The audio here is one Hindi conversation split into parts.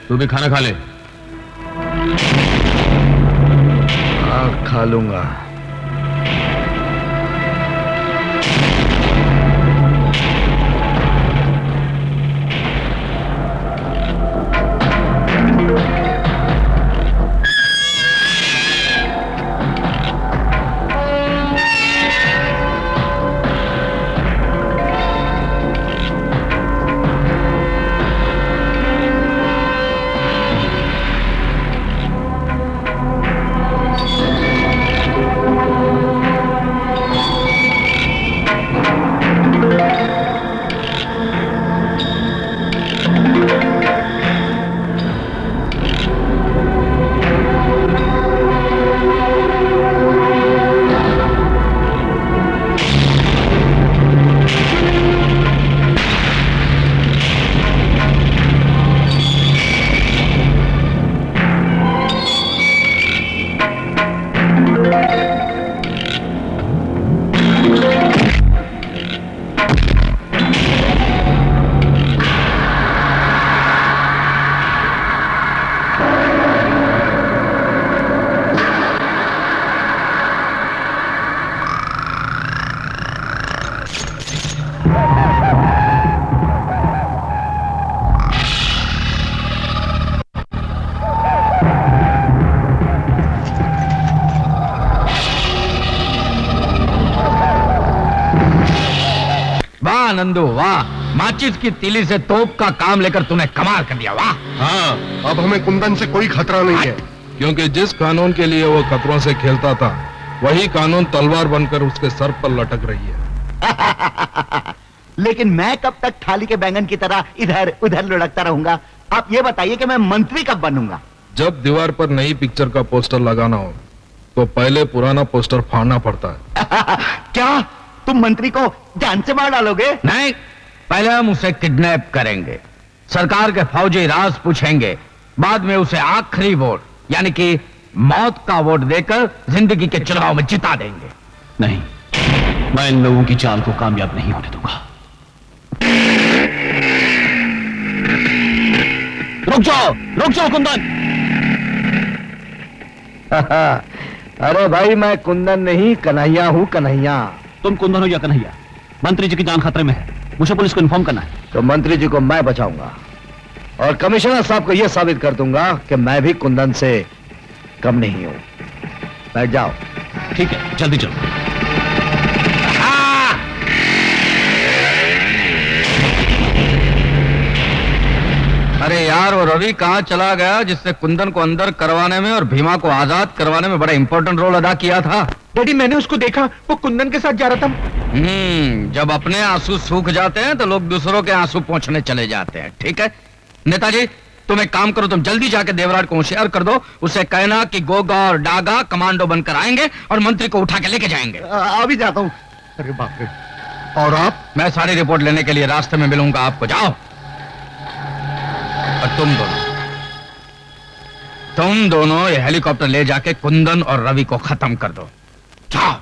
तू भी खाना खा ले। खा लूंगा। वाह नंदू वाह, माचिस की तीली से तोप का काम लेकर तूने कमाल कर दिया। वाह। हाँ, अब हमें कुंदन से कोई खतरा नहीं है, क्योंकि जिस कानून के लिए वो खतरों से खेलता था वही कानून तलवार बनकर उसके सर पर लटक रही है। लेकिन मैं कब तक थाली के बैंगन की तरह इधर उधर लुढ़कता रहूंगा? आप ये बताइए कि मैं मंत्री कब बनूंगा? जब दीवार पर नई पिक्चर का पोस्टर लगाना हो तो पहले पुराना पोस्टर फाड़ना पड़ता है। क्या तुम मंत्री को जान से मार डालोगे? नहीं, पहले हम उसे किडनैप करेंगे, सरकार के फौजी राज पूछेंगे, बाद में उसे आखिरी वोट यानी कि मौत का वोट देकर जिंदगी के चुनाव में जिता देंगे। नहीं, मैं इन लोगों की चाल को कामयाब नहीं होने दूंगा। रुक जाओ कुंदन। अरे भाई, मैं कुंदन नहीं कन्हैया हूँ, कन्हैया। तुम कुंदन हो या कन्हैया, मंत्री जी की जान खतरे में है, मुझे पुलिस को इन्फॉर्म करना है। तो मंत्री जी को मैं बचाऊंगा और कमिश्नर साहब को यह साबित कर दूंगा कि मैं भी कुंदन से कम नहीं हूं। बैठ जाओ। ठीक है, जल्दी चलो। अरे यार, वो रवि कहाँ चला गया जिससे कुंदन को अंदर करवाने में और भीमा को आजाद करवाने में बड़ा इंपॉर्टेंट रोल अदा किया था? डैडी, मैंने उसको देखा, वो कुंदन के साथ जा रहा था। जब अपने आंसू सूख जाते हैं तो लोग दूसरों के आंसू पोंछने चले जाते हैं। ठीक है नेताजी, तुम एक काम करो, तुम जल्दी जाके देवराट को होशियार कर दो, उसे कहना कि गोगा और डागा कमांडो बनकर आएंगे और मंत्री को उठा के लेके जाएंगे। अभी जाता हूँ। अरे बाप रे। और आप? मैं सारी रिपोर्ट लेने के लिए रास्ते में मिलूंगा आपको। जाओ। और तुम दोनों ये हेलीकॉप्टर ले जाके कुंदन और रवि को खत्म कर दो। जाओ।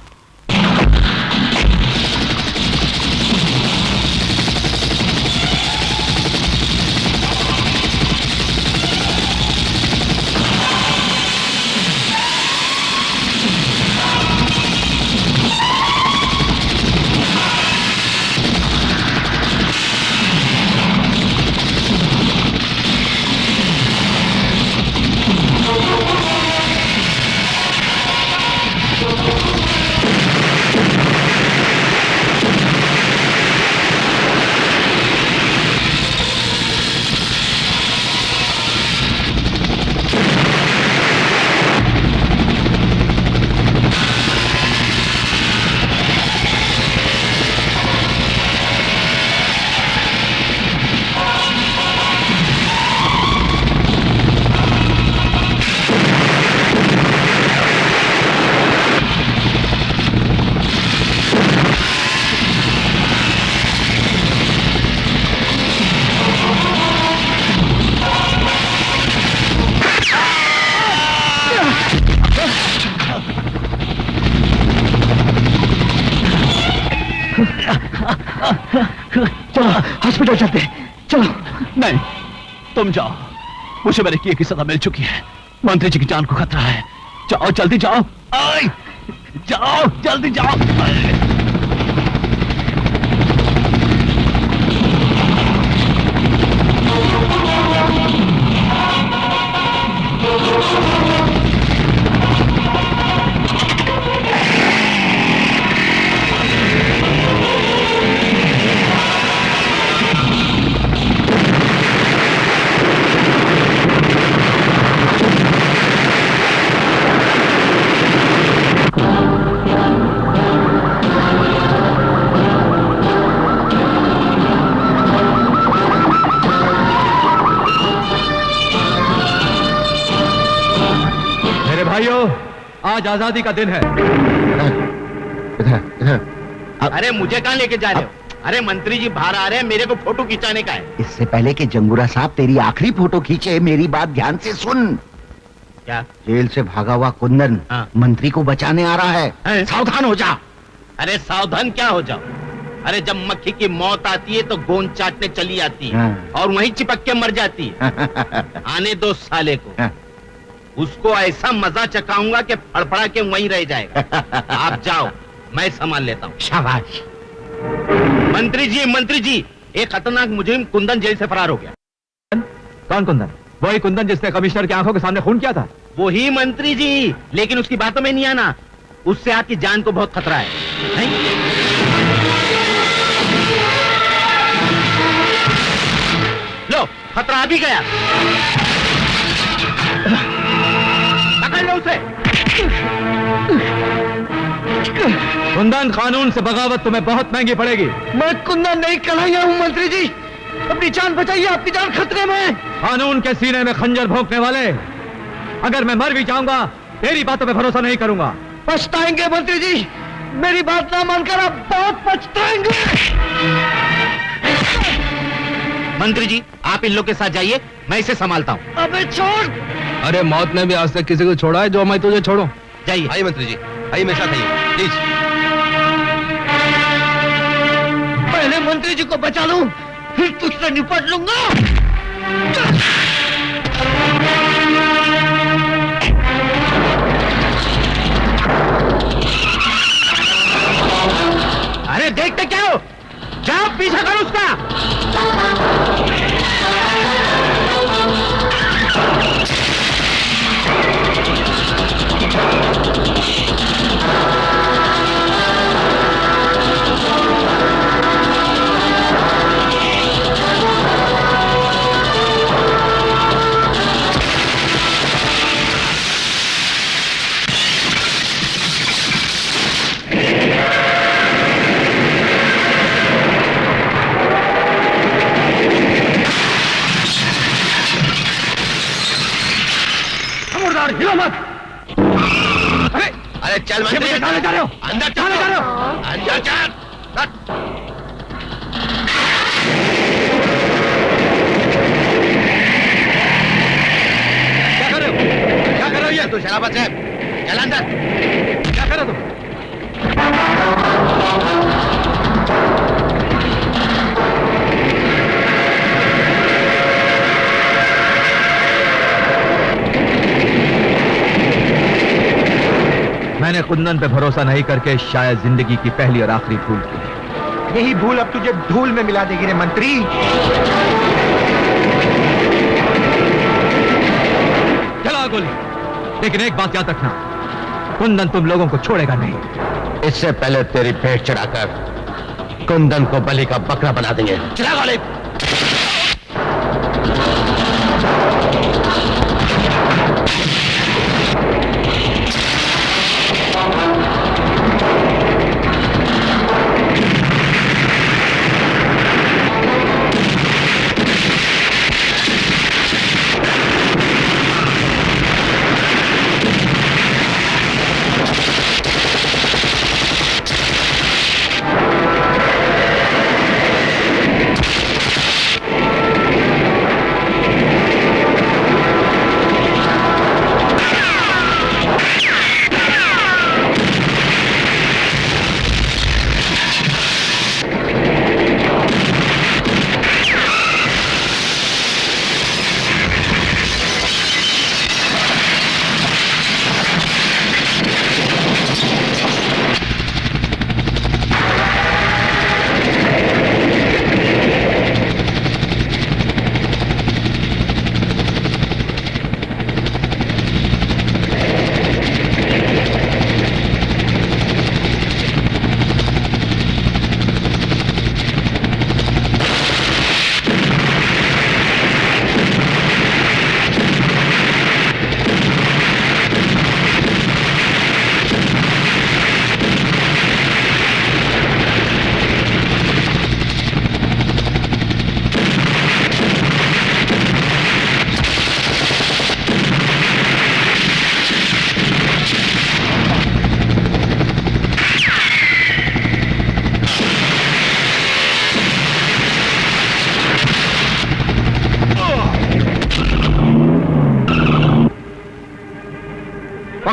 चलो हॉस्पिटल चलते हैं, चलो। नहीं, तुम जाओ, मुझे मैंने किए की सजा मिल चुकी है। मंत्री जी की जान को खतरा है। जाओ जल्दी जाओ। आए! जाओ जल्दी जाओ। आए! मेरे भाइयों, आज आजादी का दिन है। अरे मुझे कहाँ लेके जा रहे हो? अरे मंत्री जी बाहर आ रहे हैं, मेरे को फोटो खिंचाने का है। इससे पहले कि जंगूरा साहब तेरी आखिरी फोटो खींचे, मेरी बात ध्यान से सुन। क्या? जेल से भागा हुआ कुंदन मंत्री को बचाने आ रहा है। सावधान हो जा। अरे सावधान क्या हो जाओ? अरे जब मक्खी की मौत आती है तो गोंद चाटने चली आती है और वहीं चिपक के मर जाती है। आने दो साले को, उसको ऐसा मजा चखाऊंगा कि फड़फड़ा के वहीं रह जाएगा। आप जाओ, मैं संभाल लेता हूँ। शाबाश। मंत्री जी, एक खतरनाक मुजरिम कुंदन जेल से फरार हो गया। कौन कुंदन? वही कुंदन जिसने कमिश्नर की आंखों के सामने खून किया था? वही मंत्री जी, लेकिन उसकी बातों में नहीं आना। उससे आपकी जान को बहुत खतरा है, नहीं? लो, खतरा आ भी गया। पकड़ लो उसे। कुंदन, कानून से बगावत तुम्हें बहुत महंगी पड़ेगी। मैं कुंदन नहीं कन्हैया हूँ मंत्री जी। अपनी जान बचाइए, आपकी जान खतरे में है। कानून के सीने में खंजर भोंकने वाले, अगर मैं मर भी जाऊंगा तेरी बातों पे भरोसा नहीं करूंगा। पछताएंगे मंत्री जी, मेरी बात ना मानकर आप बहुत पछताएंगे। मंत्री जी, आप इन लोग के साथ जाइए, मैं इसे संभालता हूँ। अबे छोड़। अरे मौत ने भी आज तक किसी को छोड़ा है जो मैं तुझे छोड़ूं? जाइए। आइए मंत्री जी, आइए मेरे साथ आइए प्लीज। पहले मंत्री जी को बचा लूं, फिर तुझसे निपट लूंगा। अरे देखते क्या हो? जाओ पीछा करो उसका। हिलो मत। अरे चल मंत्री, कहाँ जा रहे हो? अंदर कहाँ जा रहे हो? अंदर चल। क्या कर रहे हो? क्या कर रहे हो ये? तू शराबत है, चल अंदर। क्या कर रहे हो तुम? मैंने कुंदन पे भरोसा नहीं करके शायद जिंदगी की पहली और आखिरी भूल की। यही भूल अब तुझे धूल में मिला देगी रे मंत्री। चला गोली, लेकिन एक बात याद रखना, कुंदन तुम लोगों को छोड़ेगा नहीं। इससे पहले तेरी पेट चढ़ाकर कुंदन को बलि का बकरा बना देंगे। चला गोली।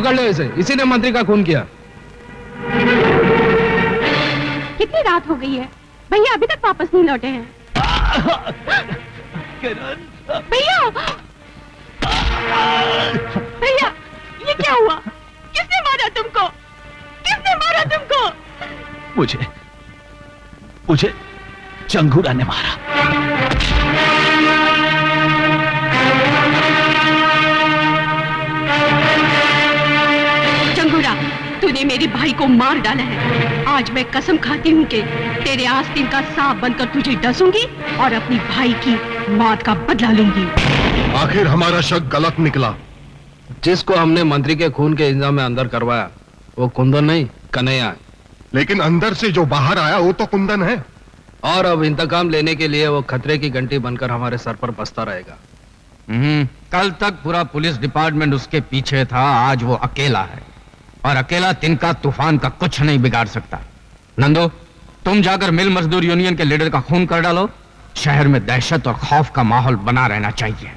पकड़ लो इसे, इसी ने मंत्री का खून किया। कितनी रात हो गई है, भैया अभी तक वापस नहीं लौटे हैं। भैया भैया, ये क्या हुआ? किसने मारा तुमको? किसने मारा तुमको? मुझे चंगूरा ने मारा। चंगूरा, तूने मेरे भाई को मार डाला है। आज मैं कसम खाती हूँ कि तेरे आस्तीन का सांप बनकर तुझे डसूंगी और अपनी भाई की मौत का बदला लूंगी। आखिर हमारा शक गलत निकला। जिसको हमने मंत्री के खून के इल्जाम में अंदर करवाया वो कुंदन नहीं, कन्हैया है। लेकिन अंदर से जो बाहर आया वो तो कुंदन है। और अब इंतकाम लेने के लिए वो खतरे की घंटी बनकर हमारे सर पर बसता रहेगा। कल तक पूरा पुलिस डिपार्टमेंट उसके पीछे था, आज वो अकेला है और अकेला तिनका तूफान का कुछ नहीं बिगाड़ सकता। नंदू, तुम जाकर मिल मजदूर यूनियन के लीडर का खून कर डालो। शहर में दहशत और खौफ का माहौल बना रहना चाहिए।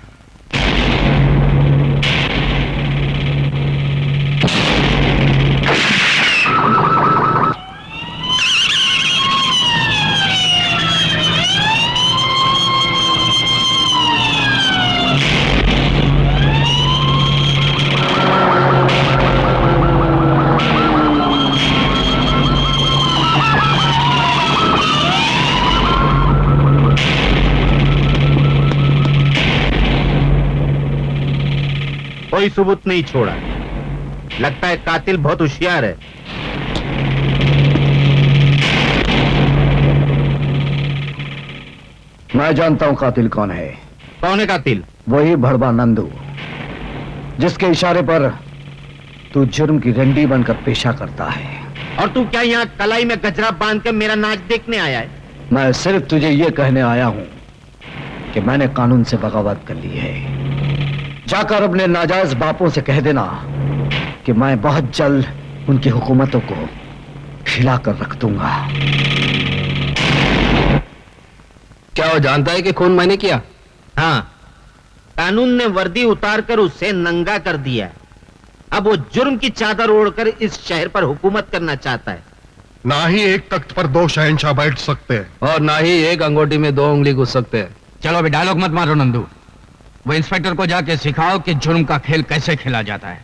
कोई सबूत नहीं छोड़ा। लगता है कातिल बहुत होशियार है। मैं जानता हूं कातिल कौन है। कौन है कातिल? वही भड़वा नंदू, जिसके इशारे पर तू जुर्म की रंडी बनकर पेशा करता है। और तू क्या यहाँ कलाई में गजरा बांध के मेरा नाच देखने आया है? मैं सिर्फ तुझे ये कहने आया हूं कि मैंने कानून से बगावत कर ली है। जाकर अपने नाजायज बापों से कह देना कि मैं बहुत जल्द उनकी हुकूमतों को हिलाकर रख दूंगा। क्या वो जानता है कि खून मैंने किया? हाँ, कानून ने वर्दी उतारकर उसे नंगा कर दिया। अब वो जुर्म की चादर ओढ़कर इस शहर पर हुकूमत करना चाहता है। ना ही एक तख्त पर दो शहंशाह बैठ सकते हैं और ना ही एक अंगूठी में दो उंगली घुस सकते हैं। चलो अभी डायलॉग मत मारो नंदू, वो इंस्पेक्टर को जाके सिखाओ कि जुर्म का खेल कैसे खेला जाता है।